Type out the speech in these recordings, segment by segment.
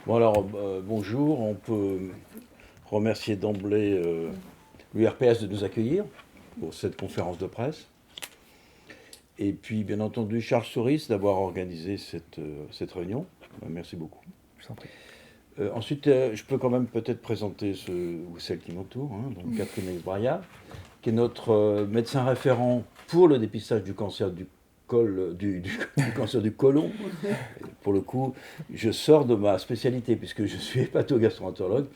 Bon alors, bonjour, on peut remercier d'emblée l'URPS de nous accueillir pour cette conférence de presse. Et puis, bien entendu, Charles Souris d'avoir organisé cette réunion. Merci beaucoup. Je vous en prie. Ensuite, je peux quand même peut-être présenter ceux ou celles qui m'entourent. Donc, Catherine Exbraillard, qui est notre médecin référent pour le dépistage du cancer du du cancer du côlon. Pour le coup, je sors de ma spécialité puisque je suis hépatogastroentérologue.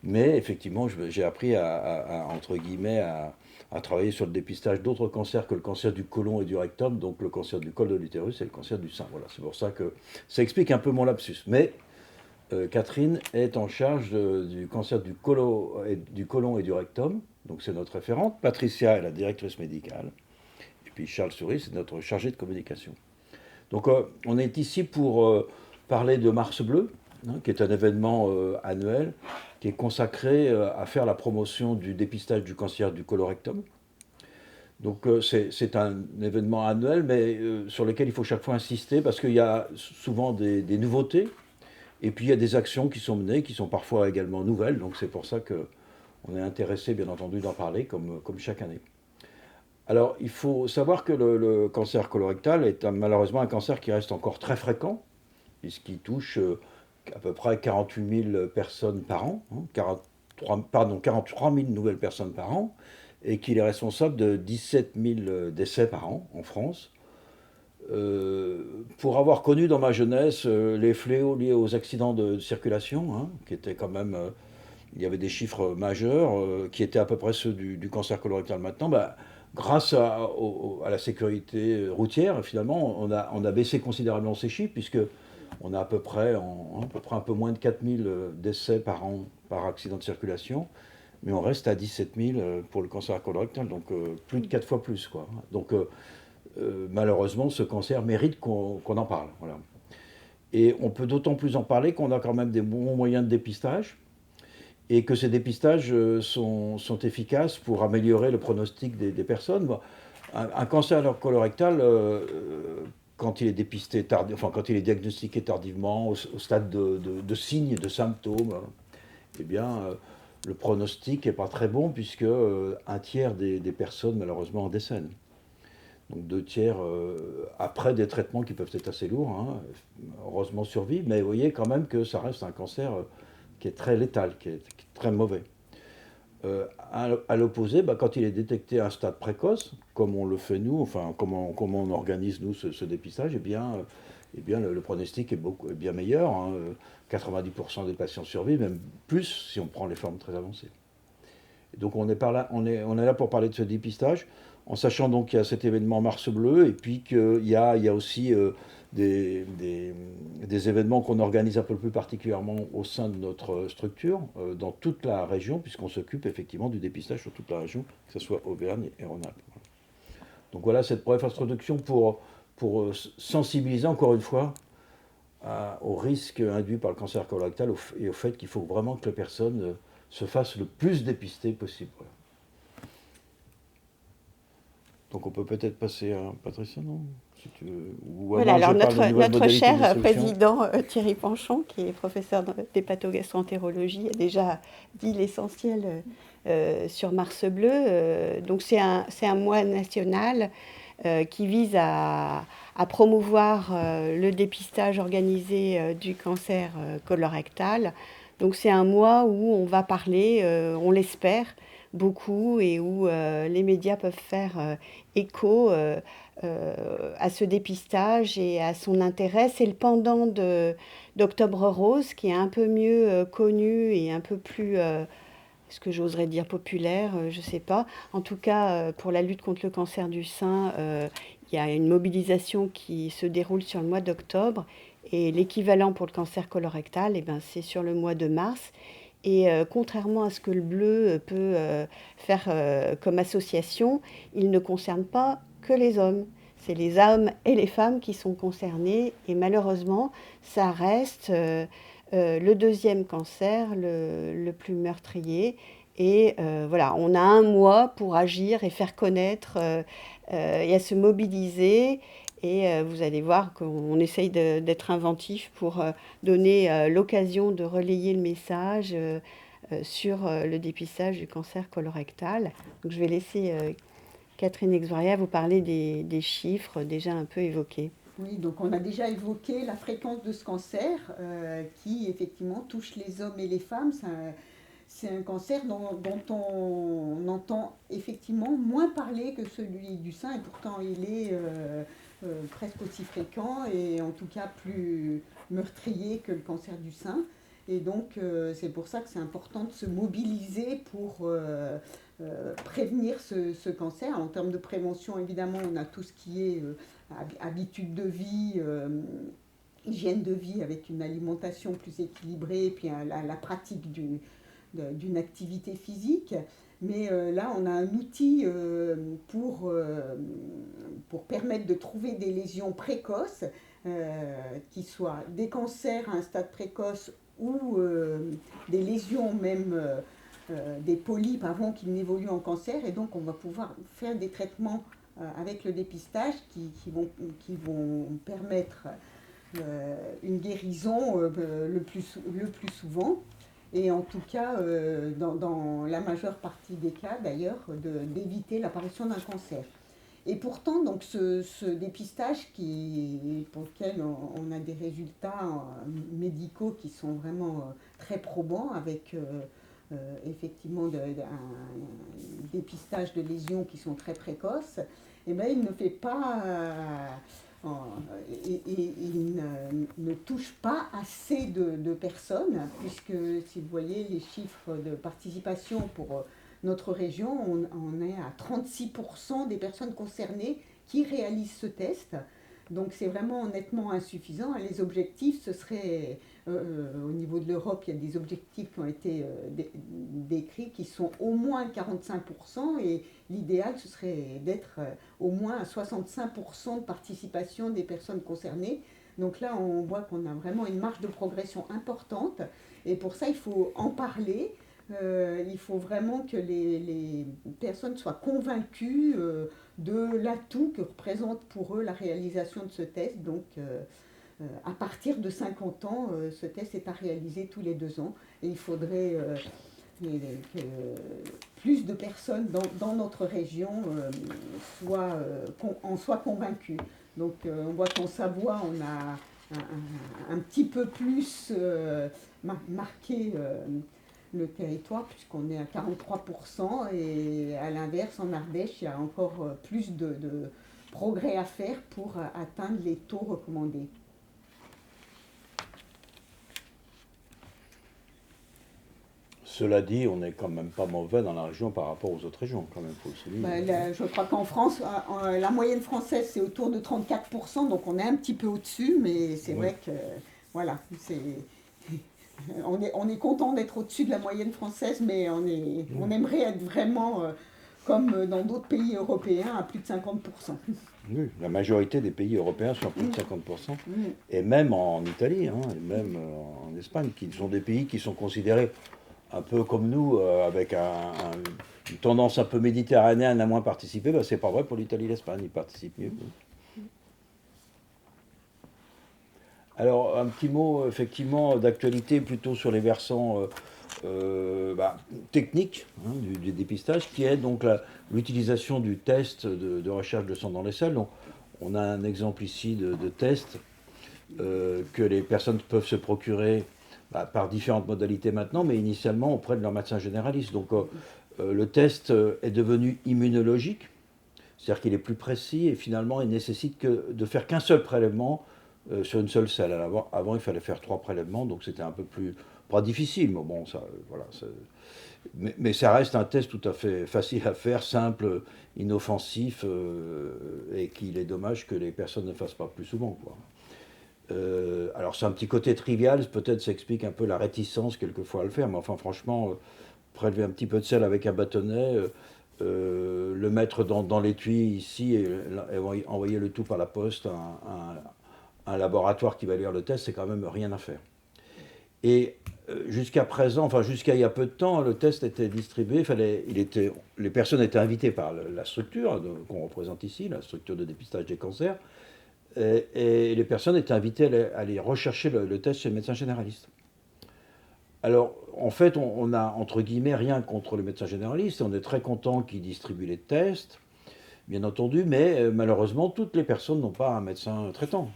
Mais effectivement, j'ai appris entre guillemets, à travailler sur le dépistage d'autres cancers que le cancer du côlon et du rectum, donc le cancer du col de l'utérus et le cancer du sein. Voilà, c'est pour ça que ça explique un peu mon lapsus. Mais Catherine est en charge du cancer du côlon et du rectum, donc c'est notre référente. Patricia est la directrice médicale. Et puis Charles Souris, c'est notre chargé de communication. Donc on est ici pour parler de Mars Bleu, qui est un événement annuel qui est consacré à faire la promotion du dépistage du cancer du colorectum. Donc c'est un événement annuel, mais sur lequel il faut chaque fois insister parce qu'il y a souvent des nouveautés et puis il y a des actions qui sont menées qui sont parfois également nouvelles. Donc c'est pour ça qu'on est intéressé, bien entendu, d'en parler comme chaque année. Alors il faut savoir que le cancer colorectal est malheureusement un cancer qui reste encore très fréquent puisqu'il touche à peu près 48 000 personnes par an, 43 000 nouvelles personnes par an, et qu'il est responsable de 17 000 décès par an en France. Pour avoir connu dans ma jeunesse les fléaux liés aux accidents de circulation, qui étaient quand même, il y avait des chiffres majeurs, qui étaient à peu près ceux du cancer colorectal maintenant, grâce à la sécurité routière, finalement, on a baissé considérablement ces chiffres, puisque on a à peu près un peu moins de 4 000 décès par an par accident de circulation, mais on reste à 17 000 pour le cancer colorectal, donc plus de 4 fois plus, quoi. Donc malheureusement, ce cancer mérite qu'on en parle. Voilà. Et on peut d'autant plus en parler qu'on a quand même des bons moyens de dépistage et que ces dépistages sont efficaces pour améliorer le pronostic des personnes. Bon, un cancer colorectal, quand il est dépisté enfin quand il est diagnostiqué tardivement, au stade de signes, de symptômes, eh bien, le pronostic n'est pas très bon puisque un tiers des personnes malheureusement en décèdent. Donc 2 tiers après des traitements qui peuvent être assez lourds, heureusement survivent, mais vous voyez quand même que ça reste un cancer qui est très létal, qui est très mauvais. À l'opposé, quand il est détecté à un stade précoce, comme on le fait nous, enfin comment on organise nous ce dépistage, eh bien le pronostic est bien meilleur. 90% des patients survivent, même plus si on prend les formes très avancées. Et donc on est là pour parler de ce dépistage, en sachant donc qu'il y a cet événement Mars Bleu, et puis qu'il y a aussi des événements qu'on organise un peu plus particulièrement au sein de notre structure, dans toute la région, puisqu'on s'occupe effectivement du dépistage sur toute la région, que ce soit Auvergne et Rhône-Alpes. Donc voilà cette brève introduction pour sensibiliser encore une fois au risque induit par le cancer colorectal et au fait qu'il faut vraiment que les personnes se fassent le plus dépister possible. Voilà. Donc on peut peut-être passer à Patricia, non, si tu veux. Ou Voilà, avant que je alors parle des nouvelles notre modalités de cher distribution. président Thierry Panchon, qui est professeur d'hépatogastroentérologie, a déjà dit l'essentiel sur Mars Bleu. Donc c'est un mois national qui vise à promouvoir le dépistage organisé du cancer colorectal. Donc c'est un mois où on va parler, on l'espère, beaucoup et où les médias peuvent faire écho à ce dépistage et à son intérêt. C'est le pendant d'Octobre Rose qui est un peu mieux connu et un peu plus, est-ce que j'oserais dire populaire, je ne sais pas. En tout cas, pour la lutte contre le cancer du sein, il y a une mobilisation qui se déroule sur le mois d'octobre. Et l'équivalent pour le cancer colorectal, eh ben, c'est sur le mois de mars. Et contrairement à ce que le bleu peut faire comme association, il ne concerne pas que les hommes. C'est les hommes et les femmes qui sont concernés. Et malheureusement, ça reste le deuxième cancer le plus meurtrier. Et voilà, on a un mois pour agir et faire connaître et à se mobiliser Et vous allez voir qu'on essaye d'être inventif pour donner l'occasion de relayer le message sur le dépistage du cancer colorectal. Donc je vais laisser Catherine Exoria vous parler des chiffres déjà un peu évoqués. Oui, donc on a déjà évoqué la fréquence de ce cancer qui effectivement touche les hommes et les femmes. C'est un cancer dont on entend effectivement moins parler que celui du sein, et pourtant il est presque aussi fréquent et en tout cas plus meurtrier que le cancer du sein. Et donc c'est pour ça que c'est important de se mobiliser pour prévenir ce cancer. En termes de prévention, évidemment, on a tout ce qui est habitude de vie, hygiène de vie avec une alimentation plus équilibrée, puis la pratique d'une activité physique. Mais là, on a un outil pour permettre de trouver des lésions précoces, qui soient des cancers à un stade précoce ou des lésions même, des polypes avant qu'ils n'évoluent en cancer. Et donc, on va pouvoir faire des traitements avec le dépistage qui vont permettre une guérison le plus souvent. Et en tout cas, dans la majeure partie des cas d'ailleurs, d'éviter l'apparition d'un cancer. Et pourtant, donc, ce dépistage pour lequel on a des résultats médicaux qui sont vraiment très probants, avec effectivement un dépistage de lésions qui sont très précoces, eh bien, il ne fait pas, il ne touche pas assez de personnes, puisque si vous voyez les chiffres de participation pour notre région, on est à 36% des personnes concernées qui réalisent ce test. Donc c'est vraiment nettement insuffisant. Les objectifs, ce serait, au niveau de l'Europe, il y a des objectifs qui ont été décrits, qui sont au moins 45%, et l'idéal, ce serait d'être au moins à 65% de participation des personnes concernées. Donc là, on voit qu'on a vraiment une marge de progression importante, et pour ça, il faut en parler. Il faut vraiment que les personnes soient convaincues de l'atout que représente pour eux la réalisation de ce test. Donc, à partir de 50 ans, ce test est à réaliser tous les 2 ans. Et il faudrait que plus de personnes dans notre région en soient convaincues. Donc, on voit qu'en Savoie, on a un petit peu plus marqué le territoire, puisqu'on est à 43%, et à l'inverse, en Ardèche, il y a encore plus de progrès à faire pour atteindre les taux recommandés. Cela dit, on n'est quand même pas mauvais dans la région par rapport aux autres régions, quand même, faut le souligner. Je crois qu'en France, la moyenne française, c'est autour de 34%, donc on est un petit peu au-dessus, mais c'est vrai que, voilà, on est content d'être au-dessus de la moyenne française, mais on aimerait être vraiment, comme dans d'autres pays européens, à plus de 50%. Oui, la majorité des pays européens sont à plus de 50%, et même en Italie, et même en Espagne, qui sont des pays qui sont considérés un peu comme nous, avec une tendance un peu méditerranéenne à moins participer. C'est pas vrai pour l'Italie et l'Espagne, ils participent mieux. Alors, un petit mot, effectivement, d'actualité plutôt sur les versants techniques du dépistage, qui est donc l'utilisation du test de recherche de sang dans les selles. Donc, on a un exemple ici de test que les personnes peuvent se procurer par différentes modalités maintenant, mais initialement auprès de leur médecin généraliste. Donc, le test est devenu immunologique, c'est-à-dire qu'il est plus précis, et finalement, il nécessite de faire qu'un seul prélèvement sur une seule selle. Alors, avant, il fallait faire 3 prélèvements, donc c'était un peu plus, pas difficile, mais bon, ça, voilà. Mais ça reste un test tout à fait facile à faire, simple, inoffensif, et qu'il est dommage que les personnes ne fassent pas plus souvent, quoi. Alors c'est un petit côté trivial, peut-être ça explique un peu la réticence quelquefois à le faire, mais enfin franchement, prélever un petit peu de sel avec un bâtonnet, le mettre dans l'étui ici et envoyer le tout par la poste à un laboratoire qui va lire le test, c'est quand même rien à faire. Et jusqu'à présent, enfin jusqu'à il y a peu de temps, le test était distribué, les personnes étaient invitées par la structure qu'on représente ici, la structure de dépistage des cancers, et les personnes étaient invitées à aller rechercher le test chez le médecin généraliste. Alors, en fait, on a, entre guillemets, rien contre le médecin généraliste. On est très content qu'il distribue les tests, bien entendu, mais malheureusement, toutes les personnes n'ont pas un médecin traitant.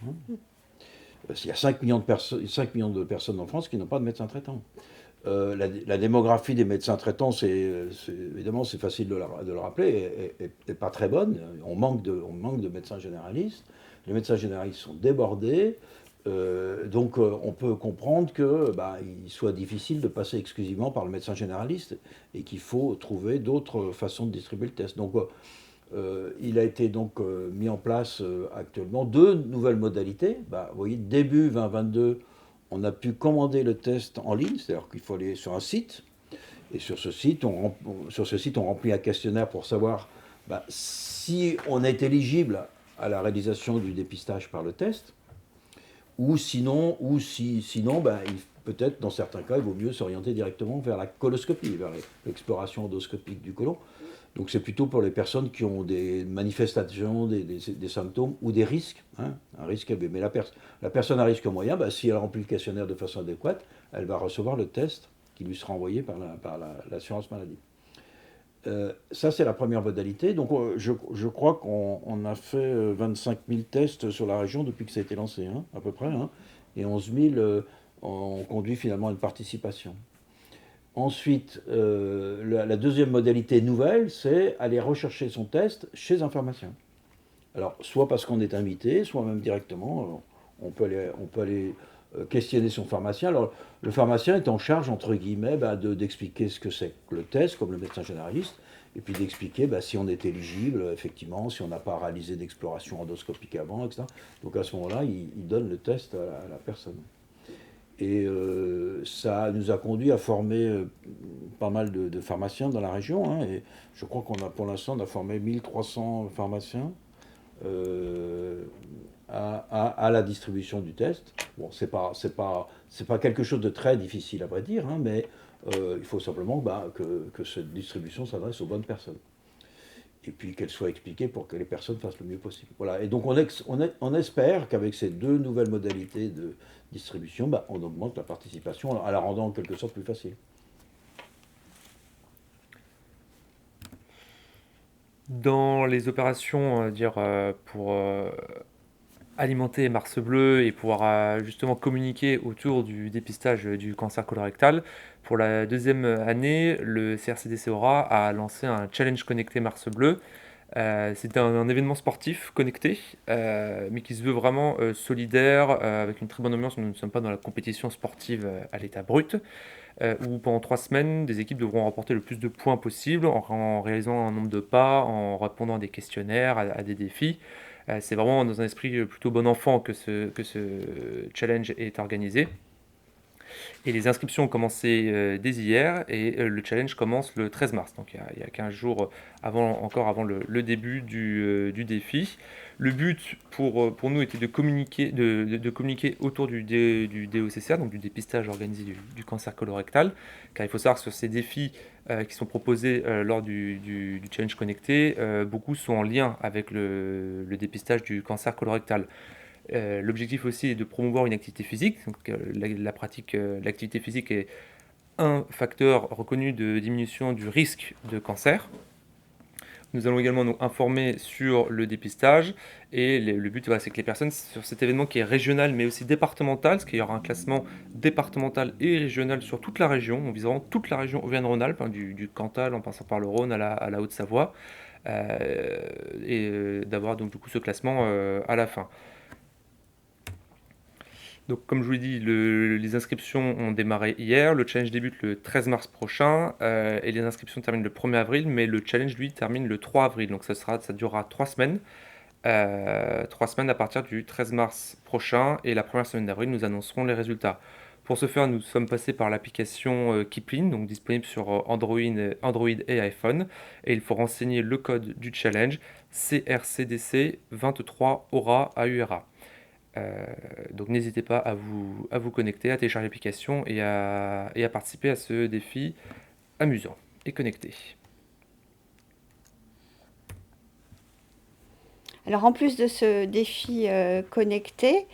Il y a 5 millions de personnes en France qui n'ont pas de médecin traitant. La démographie des médecins traitants, évidemment, c'est facile de le rappeler, est pas très bonne. On manque de médecins généralistes. Les médecins généralistes sont débordés. Donc on peut comprendre qu'il soit difficile de passer exclusivement par le médecin généraliste et qu'il faut trouver d'autres façons de distribuer le test. Donc il a été donc mis en place actuellement 2 nouvelles modalités. Vous voyez, début 2022, on a pu commander le test en ligne, c'est-à-dire qu'il faut aller sur un site. Et sur ce site, on remplit un questionnaire pour savoir si on est éligible à la réalisation du dépistage par le test, ou sinon, peut-être dans certains cas, il vaut mieux s'orienter directement vers la coloscopie, vers l'exploration endoscopique du côlon. Donc c'est plutôt pour les personnes qui ont des manifestations, des symptômes ou des risques, un risque élevé. Mais la personne à risque moyen, si elle remplit le questionnaire de façon adéquate, elle va recevoir le test qui lui sera envoyé par l'assurance maladie. Ça, c'est la première modalité. Donc je crois qu'on a fait 25 000 tests sur la région depuis que ça a été lancé, à peu près, et 11 000 ont conduit finalement à une participation. Ensuite, la deuxième modalité nouvelle, c'est aller rechercher son test chez un pharmacien. Alors, soit parce qu'on est invité, soit même directement, on peut aller questionner son pharmacien. Alors, le pharmacien est en charge, entre guillemets, d'expliquer ce que c'est que le test, comme le médecin généraliste, et puis d'expliquer si on est éligible, effectivement, si on n'a pas réalisé d'exploration endoscopique avant, etc. Donc, à ce moment-là, il donne le test à la personne. Et ça nous a conduit à former pas mal de pharmaciens dans la région. Et je crois pour l'instant, on a formé 1300 pharmaciens à la distribution du test. Bon, c'est pas quelque chose de très difficile à vrai dire, mais il faut simplement que cette distribution s'adresse aux bonnes personnes. Et puis qu'elle soit expliquée pour que les personnes fassent le mieux possible. Voilà. Et donc on espère qu'avec ces 2 nouvelles modalités de distribution, on augmente la participation en la rendant en quelque sorte plus facile. Dans les opérations, pour alimenter Mars Bleu et pouvoir justement communiquer autour du dépistage du cancer colorectal, pour la 2e année, le CRCD-CEAURA a lancé un challenge connecté Mars Bleu. C'est un événement sportif connecté, mais qui se veut vraiment solidaire, avec une très bonne ambiance. Nous ne sommes pas dans la compétition sportive à l'état brut, où pendant 3 semaines, des équipes devront remporter le plus de points possible en réalisant un nombre de pas, en répondant à des questionnaires, à des défis. C'est vraiment dans un esprit plutôt bon enfant que ce challenge est organisé. Et les inscriptions ont commencé dès hier, et le challenge commence le 13 mars, donc il y a 15 jours avant le début du défi. Le but pour nous était de communiquer autour du DOCCA, donc du dépistage organisé du cancer colorectal, car il faut savoir que sur ces défis qui sont proposés lors du challenge connecté, beaucoup sont en lien avec le dépistage du cancer colorectal. L'objectif aussi est de promouvoir une activité physique. Donc, l'activité physique est un facteur reconnu de diminution du risque de cancer. Nous allons également nous informer sur le dépistage, et le but, c'est que les personnes sur cet événement qui est régional mais aussi départemental, parce qu'il y aura un classement départemental et régional sur toute la région, on vise vraiment toute la région Auvergne-Rhône-Alpes, du Cantal en passant par le Rhône à la Haute-Savoie, et d'avoir donc du coup ce classement à la fin. Donc, comme je vous l'ai dit, les inscriptions ont démarré hier. Le challenge débute le 13 mars prochain, et les inscriptions terminent le 1er avril, mais le challenge, lui, termine le 3 avril. Donc, ça durera 3 semaines. 3 semaines à partir du 13 mars prochain, et la première semaine d'avril, nous annoncerons les résultats. Pour ce faire, nous sommes passés par l'application Kipling, donc disponible sur Android et iPhone, et il faut renseigner le code du challenge CRCDC 23 AURA AURA. Donc n'hésitez pas à vous connecter, à télécharger l'application et à participer à ce défi amusant et connecté. Alors en plus de ce défi connecté,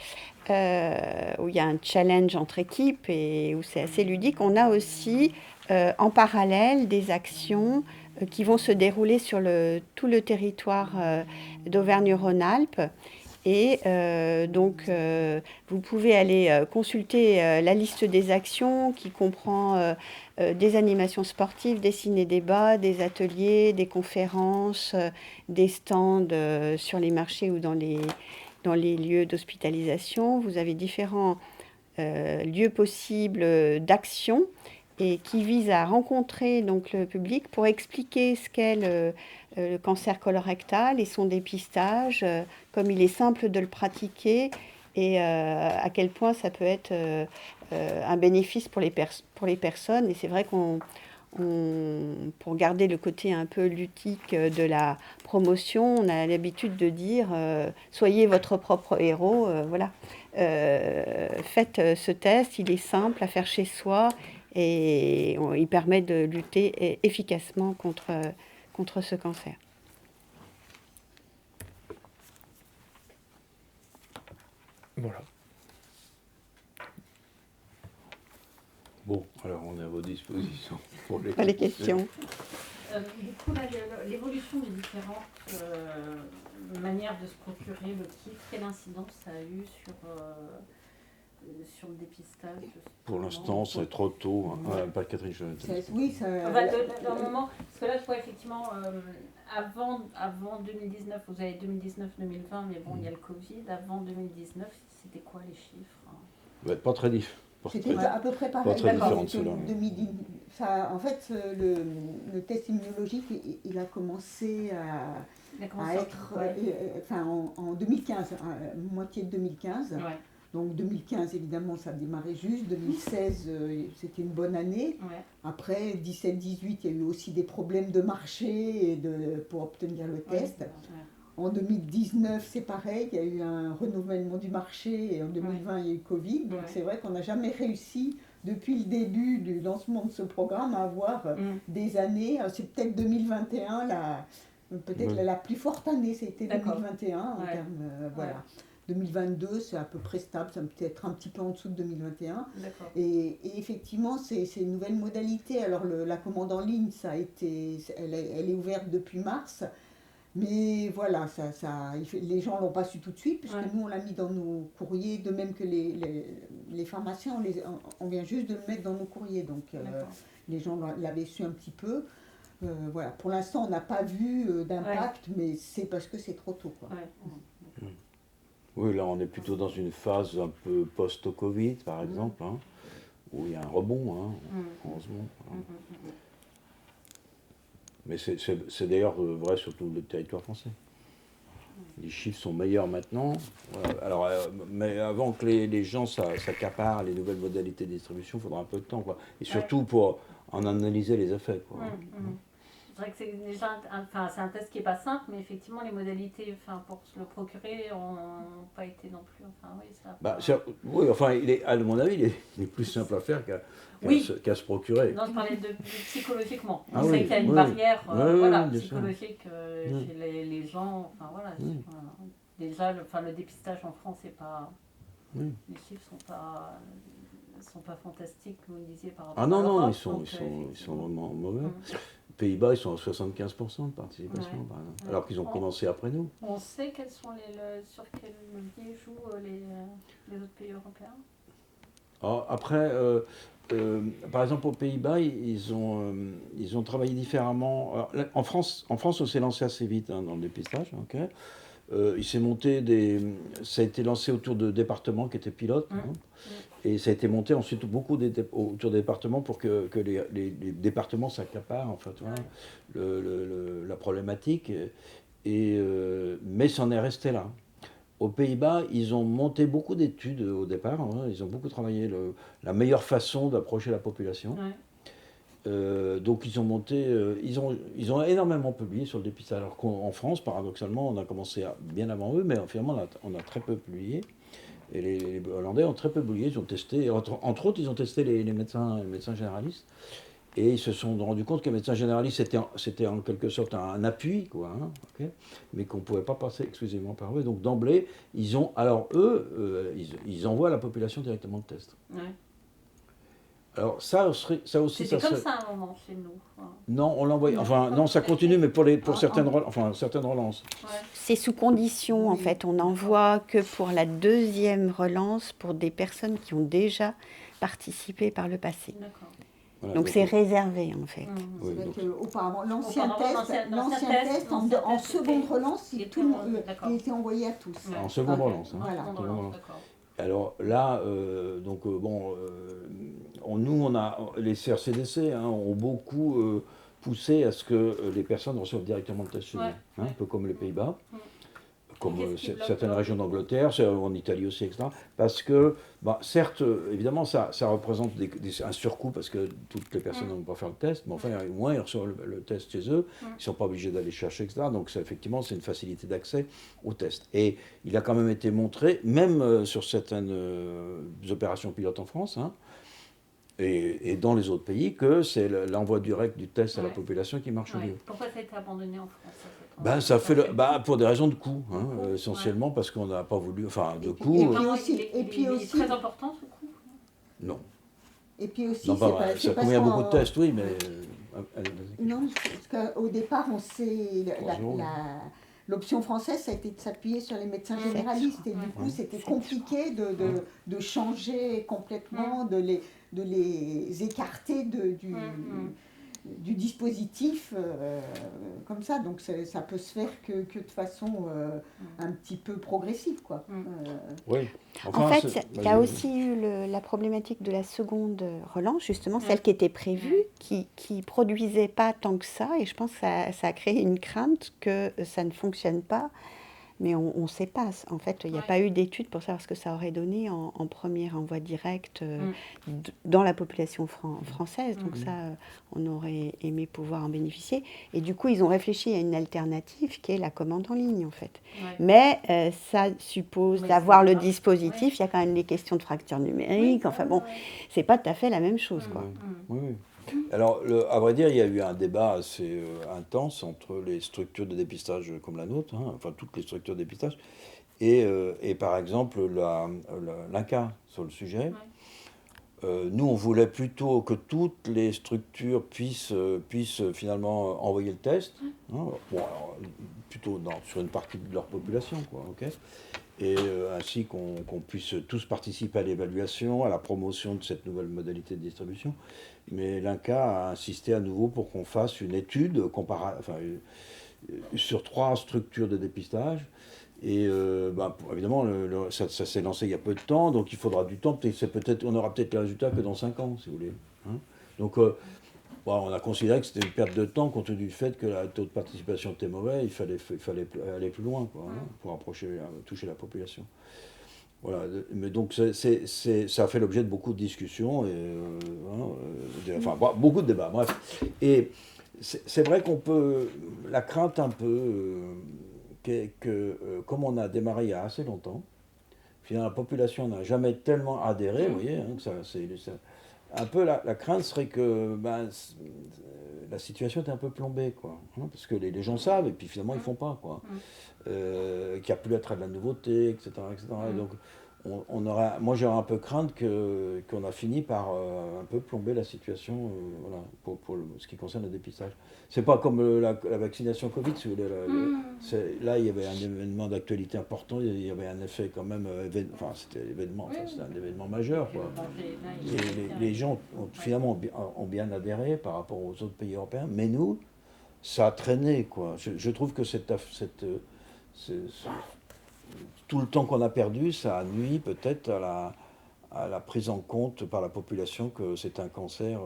où il y a un challenge entre équipes et où c'est assez ludique, on a aussi en parallèle des actions qui vont se dérouler sur tout le territoire d'Auvergne-Rhône-Alpes. Et donc, vous pouvez aller consulter la liste des actions qui comprend des animations sportives, des ciné-débats, des ateliers, des conférences, des stands sur les marchés ou dans les lieux d'hospitalisation. Vous avez différents lieux possibles d'action et qui visent à rencontrer donc le public pour expliquer ce qu'est le cancer colorectal et son dépistage, comme il est simple de le pratiquer et à quel point ça peut être un bénéfice pour les personnes. Et c'est vrai pour garder le côté un peu ludique de la promotion, on a l'habitude de dire soyez votre propre héros, voilà. Faites ce test, il est simple à faire chez soi et il permet de lutter efficacement contre ce cancer. Voilà. Bon, alors on est à vos dispositions pour Les questions. Du coup, l'évolution des différentes manières de se procurer le kit, quelle incidence ça a eu sur le dépistage? Pour l'instant, c'est trop tôt. Hein. Pas Catherine, Oui, ça... D'un moment, parce que là, je vois effectivement, avant 2019, vous avez 2019-2020, mais bon, il y a le Covid. Avant 2019, c'était quoi les chiffres? Ça va être pas très différent. C'était à peu près pareil. Pas très différent de cela. En fait, le test immunologique, il a commencé à être en 2015, moitié de 2015. Ouais. Donc 2015, évidemment, ça a démarré juste. 2016, c'était une bonne année. Ouais. Après, 17-18, il y a eu aussi des problèmes de marché pour obtenir le test. Ouais. En 2019, c'est pareil, il y a eu un renouvellement du marché et en 2020, il y a eu Covid. Donc c'est vrai qu'on n'a jamais réussi, depuis le début du lancement de ce programme, à avoir des années. C'est peut-être 2021, la plus forte année, c'était 2021 en termes. Voilà. 2022, c'est à peu près stable, ça peut être un petit peu en dessous de 2021. Et effectivement, c'est une nouvelle modalité. Alors la commande en ligne, elle est ouverte depuis mars. Mais voilà, les gens ne l'ont pas su tout de suite, puisque nous, on l'a mis dans nos courriers, de même que les pharmaciens, on vient juste de le mettre dans nos courriers. Donc, les gens l'avaient su un petit peu. Voilà. Pour l'instant, on n'a pas vu d'impact, mais c'est parce que c'est trop tôt, quoi. Oui, là, on est plutôt dans une phase un peu post-Covid, par exemple, hein, où il y a un rebond, hein, heureusement. Mais c'est d'ailleurs vrai sur tout le territoire français. Les chiffres sont meilleurs maintenant. Alors, mais avant que les gens s'accaparent les nouvelles modalités de distribution, il faudra un peu de temps, quoi. Et surtout pour en analyser les effets, quoi. C'est vrai que c'est déjà c'est un test qui n'est pas simple, mais effectivement les modalités pour se le procurer n'ont pas été non plus. À mon avis, il est plus simple à faire qu'à se procurer. Non, je parlais de psychologiquement. Ah on sait qu'il y a une barrière psychologique chez les gens. Déjà, le dépistage en France, c'est pas. Les chiffres sont pas fantastiques, comme vous disiez par rapport à non, l'Europe, ils sont vraiment mauvais. Aux Pays-Bas, ils sont à 75% de participation, par exemple, alors qu'ils ont commencé après nous. On sait sur quel levier jouent les autres pays européens? Après, par exemple, aux Pays-Bas, ils ont travaillé différemment. Alors, en France, on s'est lancé assez vite dans le dépistage. Okay. Il s'est monté ça a été lancé autour de départements qui étaient pilotes. Et ça a été monté ensuite beaucoup autour des départements pour que les départements s'accaparent en fait, la problématique. Mais ça en est resté là. Aux Pays-Bas, ils ont monté beaucoup d'études au départ. Hein, ils ont beaucoup travaillé la meilleure façon d'approcher la population. Donc ils ont monté, ils ont énormément publié sur le dépistage. Alors qu'en France, paradoxalement, on a commencé bien avant eux, mais finalement on a très peu publié. Et les Hollandais ont très peu publié, ils ont testé, entre autres, ils ont testé les médecins généralistes. Et ils se sont rendus compte que le médecin généraliste, c'était en quelque sorte un appui, quoi, hein, okay, mais qu'on ne pouvait pas passer exclusivement par eux. Donc d'emblée, ils ils envoient à la population directement le test. Ouais. Alors ça aussi, c'était comme ça à un moment chez nous. Ouais. Non, on l'envoie. Enfin, non, ça continue, mais pour certaines relances. Ouais. C'est sous condition, en fait. On n'envoie que pour la deuxième relance pour des personnes qui ont déjà participé par le passé. D'accord. Voilà, donc c'est réservé, en fait. Oui, auparavant, l'ancien test, en seconde relance, il était envoyé à tous. En seconde relance. Hein. Voilà. Alors là, nous, les CRCDC ont beaucoup poussé à ce que les personnes reçoivent directement le test chez eux, un peu comme les Pays-Bas, comme certaines régions d'Angleterre, en Italie aussi, etc. Parce que, certes, évidemment, ça représente un surcoût parce que toutes les personnes ne vont pas faire le test, mais enfin, au moins, ils reçoivent le test chez eux, ils ne sont pas obligés d'aller chercher, etc. Donc, effectivement, c'est une facilité d'accès au test. Et il a quand même été montré, même sur certaines opérations pilotes en France, et dans les autres pays, que c'est l'envoi direct du test à la population qui marche mieux. Pourquoi ça a été abandonné en France? Ça fait pour des raisons de coût, essentiellement parce qu'on n'a pas voulu, de coût. Et puis aussi, très important ce coût. Non. Et puis aussi, non, ça convient beaucoup de tests, oui, mais. Non, parce qu'au départ, l'option française, ça a été de s'appuyer sur les médecins généralistes, et du coup, c'était compliqué de changer complètement, de les écarter du dispositif comme ça. Donc ça peut se faire que de façon un petit peu progressive, quoi. Oui. En fait, il y a aussi eu la problématique de la seconde relance, justement, celle qui était prévue, qui produisait pas tant que ça, et je pense que ça a créé une crainte que ça ne fonctionne pas. Mais on ne sait pas. En fait, il n'y a pas eu d'études pour savoir ce que ça aurait donné en premier envoi direct dans la population française. Donc ça, on aurait aimé pouvoir en bénéficier. Et du coup, ils ont réfléchi à une alternative qui est la commande en ligne, en fait. Ouais. Mais ça suppose d'avoir le dispositif. Il y a quand même les questions de fracture numérique. Enfin bon, c'est pas tout à fait la même chose, quoi. Oui. Alors, à vrai dire, il y a eu un débat assez intense entre les structures de dépistage comme la nôtre, toutes les structures de dépistage, et par exemple l'INCa sur le sujet. Nous, on voulait plutôt que toutes les structures puissent finalement envoyer le test, plutôt sur une partie de leur population, quoi, ok, et ainsi qu'on puisse tous participer à l'évaluation, à la promotion de cette nouvelle modalité de distribution. Mais l'INCa a insisté à nouveau pour qu'on fasse une étude sur 3 structures de dépistage. Et évidemment, ça s'est lancé il y a peu de temps, donc il faudra du temps. On aura peut-être les résultats que dans 5 ans, si vous voulez. Donc, on a considéré que c'était une perte de temps compte tenu du fait que le taux de participation était mauvais. Il fallait aller plus loin, quoi, pour toucher la population. Voilà, mais donc ça a fait l'objet de beaucoup de discussions et beaucoup de débats. Bref, et c'est vrai qu'on peut, la crainte un peu que comme on a démarré il y a assez longtemps, finalement la population n'a jamais tellement adhéré, vous voyez, un peu la crainte serait que la situation est un peu plombée, quoi, parce que les gens savent et puis finalement ils font pas, quoi. Qu'il n'y a plus l'attrait de la nouveauté, etc. Et donc, moi j'aurais un peu crainte qu'on a fini par un peu plomber la situation pour ce qui concerne le dépistage. C'est pas comme la vaccination Covid, si vous voulez. Là, il y avait un événement d'actualité important, il y avait un effet quand même, c'était un événement majeur, quoi. Et les gens finalement ont bien adhéré par rapport aux autres pays européens, mais nous, ça a traîné, quoi. Je trouve que tout le temps qu'on a perdu, ça a nui peut-être à la prise en compte par la population que c'est un cancer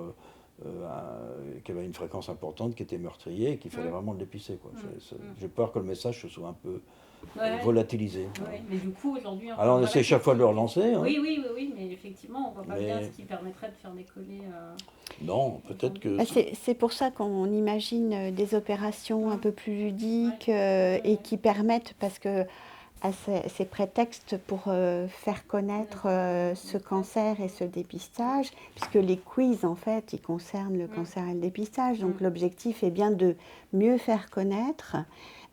qui avait une fréquence importante, qui était meurtrier et qu'il fallait vraiment le dépister, quoi. J'ai peur que le message se soit un peu volatilisé. Oui, mais du coup, aujourd'hui... Alors on essaie chaque fois de le relancer. Oui, mais effectivement, on ne voit pas bien ce qui permettrait de faire décoller... Non, peut-être que... C'est pour ça qu'on imagine des opérations un peu plus ludiques et qui permettent, parce que à ces prétextes pour faire connaître ce cancer et ce dépistage, puisque les quiz, en fait, ils concernent le cancer et le dépistage. Donc l'objectif est bien de mieux faire connaître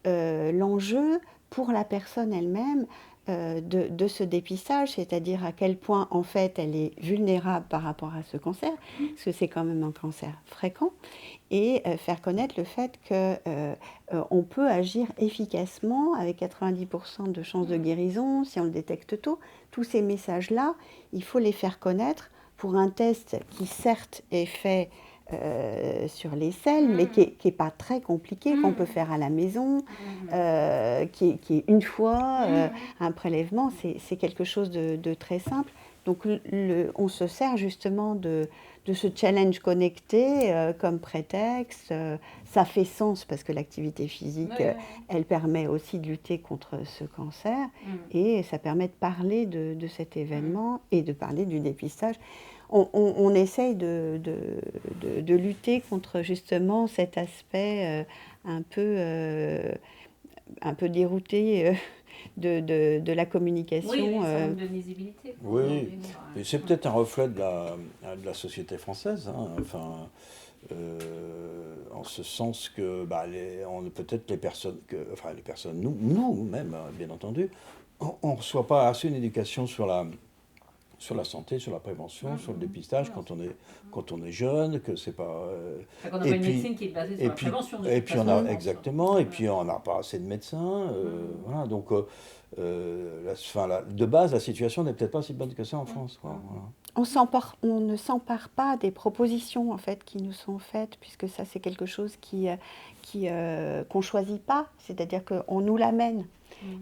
l'enjeu pour la personne elle-même de ce dépistage, c'est-à-dire à quel point, en fait, elle est vulnérable par rapport à ce cancer, parce que c'est quand même un cancer fréquent, et faire connaître le fait qu'on peut agir efficacement avec 90% de chances de guérison si on le détecte tôt. Tous ces messages-là, il faut les faire connaître pour un test qui certes est fait sur les selles, mais qui est pas très compliqué, qu'on peut faire à la maison, qui est une fois un prélèvement, c'est quelque chose de très simple. Donc on se sert justement de ce challenge connecté comme prétexte. Ça fait sens parce que l'activité physique, elle permet aussi de lutter contre ce cancer et ça permet de parler de cet événement et de parler du dépistage. On essaye de lutter contre justement cet aspect un peu dérouté de la communication. Oui, ça manque de visibilité. Oui, et c'est peut-être un reflet de la société française, hein. Enfin, en ce sens que peut-être les personnes, nous-mêmes, bien entendu, on ne reçoit pas assez une éducation sur la santé, sur la prévention, sur le dépistage quand on est jeune, que c'est pas. On n'a pas une médecine qui est basée sur la prévention. Et puis on a exactement, et puis on n'a pas assez de médecins, voilà. Donc de base, la situation n'est peut-être pas si bonne que ça en France, quoi, voilà. On ne s'empare pas des propositions en fait qui nous sont faites, puisque ça c'est quelque chose qu'on choisit pas, c'est-à-dire qu'on nous l'amène.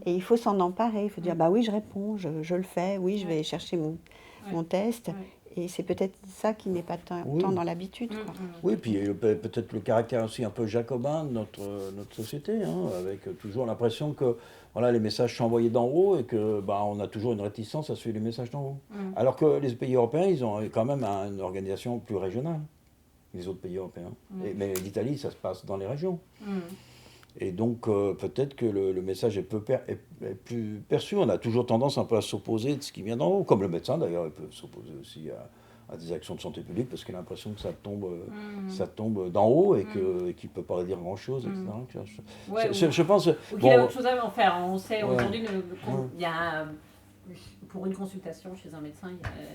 Et il faut s'en emparer, il faut dire bah oui, je réponds, je le fais, oui, je vais chercher mon test. Et c'est peut-être ça qui n'est pas tant dans l'habitude. Oui, puis peut-être le caractère aussi un peu jacobin de notre société, hein, avec toujours l'impression que voilà, les messages sont envoyés d'en haut et que on a toujours une réticence à suivre les messages d'en haut. Alors que les pays européens, ils ont quand même une organisation plus régionale, les autres pays européens. Mais l'Italie, ça se passe dans les régions. Et donc, peut-être que le message est plus perçu. On a toujours tendance un peu à s'opposer de ce qui vient d'en haut, comme le médecin d'ailleurs, il peut s'opposer aussi à des actions de santé publique parce qu'il a l'impression que ça tombe d'en haut et qu'il ne peut pas dire grand-chose, etc. Je pense. Ou qu'il a autre chose à en faire. On sait aujourd'hui, il y a. Pour une consultation chez un médecin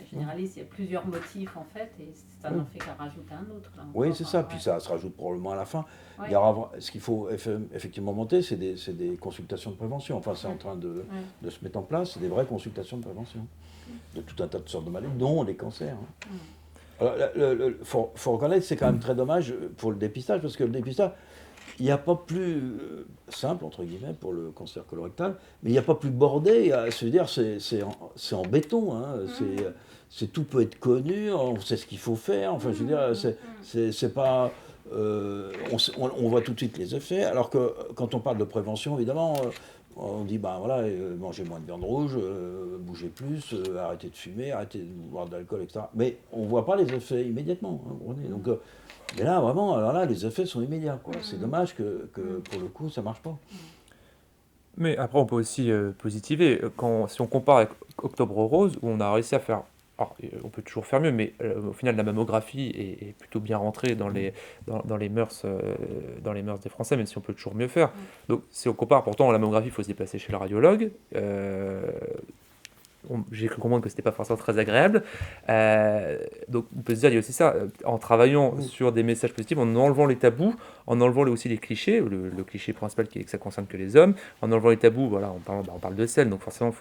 généraliste, il y a plusieurs motifs en fait, et ça n'en fait qu'à rajouter un autre. Là, oui, c'est ça, puis ça se rajoute probablement à la fin. Il y aura, ce qu'il faut effectivement monter, c'est des consultations de prévention. Enfin, c'est en train de se mettre en place, c'est des vraies consultations de prévention, de tout un tas de sortes de maladies, dont les cancers. Alors, faut reconnaître, c'est quand même très dommage pour le dépistage, parce que le dépistage, il n'y a pas plus simple, entre guillemets, pour le cancer colorectal, mais il n'y a pas plus bordé, se dire c'est en béton, hein, tout peut être connu, on sait ce qu'il faut faire, enfin je veux dire, c'est pas... on voit tout de suite les effets, alors que quand on parle de prévention, évidemment, on dit, mangez moins de viande rouge, bougez plus, arrêtez de fumer, arrêtez de boire de l'alcool, etc. Mais on ne voit pas les effets immédiatement, hein, donc... Mais là, vraiment, alors là, les effets sont immédiats, quoi. C'est dommage que pour le coup, ça ne marche pas. Mais après, on peut aussi positiver. Si on compare avec Octobre Rose, où on a réussi à faire... Alors, on peut toujours faire mieux, mais au final, la mammographie est plutôt bien rentrée dans les mœurs des Français, même si on peut toujours mieux faire. Donc, si on compare, pourtant, la mammographie, il faut se déplacer chez le radiologue. J'ai cru comprendre que c'était pas forcément très agréable. Donc on peut se dire, il y a aussi ça, en travaillant sur des messages positifs, en enlevant les tabous, en enlevant aussi les clichés, le cliché principal qui est que ça concerne que les hommes, en enlevant les tabous, voilà, on parle de sel, donc forcément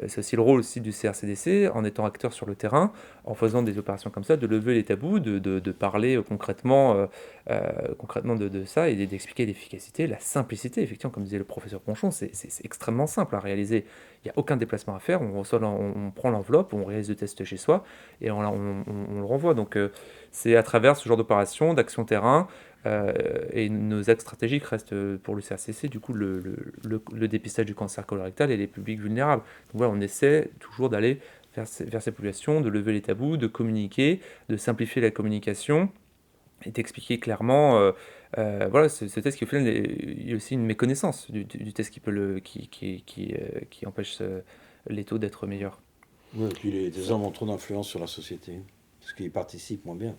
c'est aussi le rôle aussi du CRCDC, en étant acteur sur le terrain, en faisant des opérations comme ça, de lever les tabous, de parler concrètement de ça et d'expliquer l'efficacité, la simplicité, effectivement, comme disait le professeur Ponchon, c'est extrêmement simple à réaliser. Il n'y a aucun déplacement à faire, on prend l'enveloppe, on réalise le test chez soi et on le renvoie. Donc c'est à travers ce genre d'opération, d'action terrain, et nos axes stratégiques restent pour le CRCC, du coup, le dépistage du cancer colorectal et les publics vulnérables. Donc voilà, on essaie toujours d'aller vers ces populations, de lever les tabous, de communiquer, de simplifier la communication et d'expliquer clairement Voilà, ce test qui au final, il y a aussi une méconnaissance du test qui empêche les taux d'être meilleurs. Oui, et puis les hommes ont trop d'influence sur la société, parce qu'ils participent moins bien.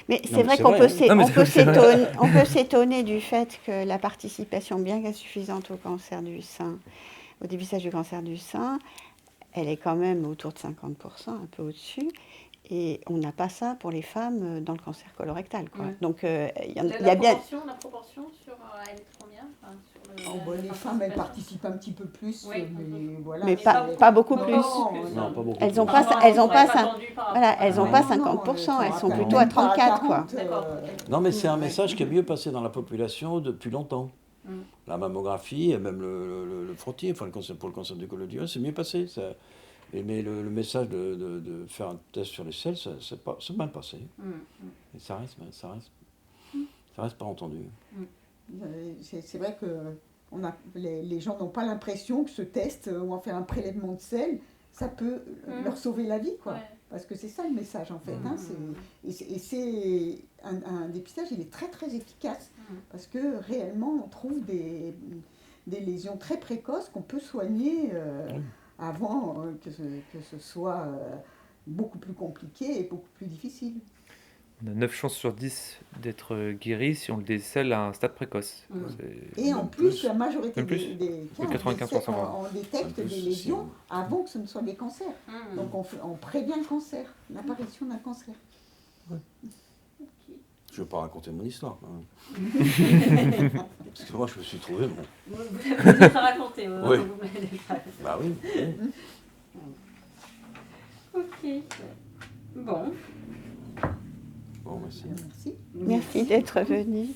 Mais Non, c'est mais vrai c'est qu'on vrai, peut hein. Non, mais c'est vrai. on peut s'étonner du fait que la participation bien qu'insuffisante au cancer du sein, au dépistage du cancer du sein, elle est quand même autour de 50%, un peu au-dessus. Et on n'a pas ça pour les femmes dans le cancer colorectal, quoi. Ouais. Donc, il y a La bien... proportion sur elle est combien, enfin, sur Les femmes, elles participent un petit peu plus, Oui, mais voilà. Mais pas beaucoup Non, plus. Non, pas beaucoup. Elles n'ont plus. pas, elles ont pas, voilà, elles ont Non. pas Non, non, 50%, elles sont Non. plutôt à même pas 34, quoi. 40, D'accord. Non, mais c'est un message qui est mieux passé dans la population depuis longtemps. La mammographie et même le frottis, enfin, pour le cancer du col de l'utérus, c'est mieux passé. Ça. Mais le message de faire un test sur les selles, c'est mal passé. Et ça reste pas entendu. C'est vrai que les gens n'ont pas l'impression que ce test, ou en faire un prélèvement de sel, ça peut leur sauver la vie, quoi. Ouais. Parce que c'est ça le message, en fait. Hein, c'est un dépistage, il est très très efficace, parce que réellement, on trouve des lésions très précoces qu'on peut soigner avant que ce soit beaucoup plus compliqué et beaucoup plus difficile. On a 9 chances sur 10 d'être guéri si on le décèle à un stade précoce. Et en plus, la majorité Même plus. des cas, 95%, on détecte plus, des si lésions avant que ce ne soit des cancers. Mm. Donc on prévient le cancer, l'apparition d'un cancer. Je ne veux pas raconter mon histoire. Hein. Parce que moi, je me suis trouvé. Bon. Vous avez déjà raconté. Oui. Vous m'avez déjà- Bah oui. Ok. Bon. Bon, merci. Merci. Merci d'être venu.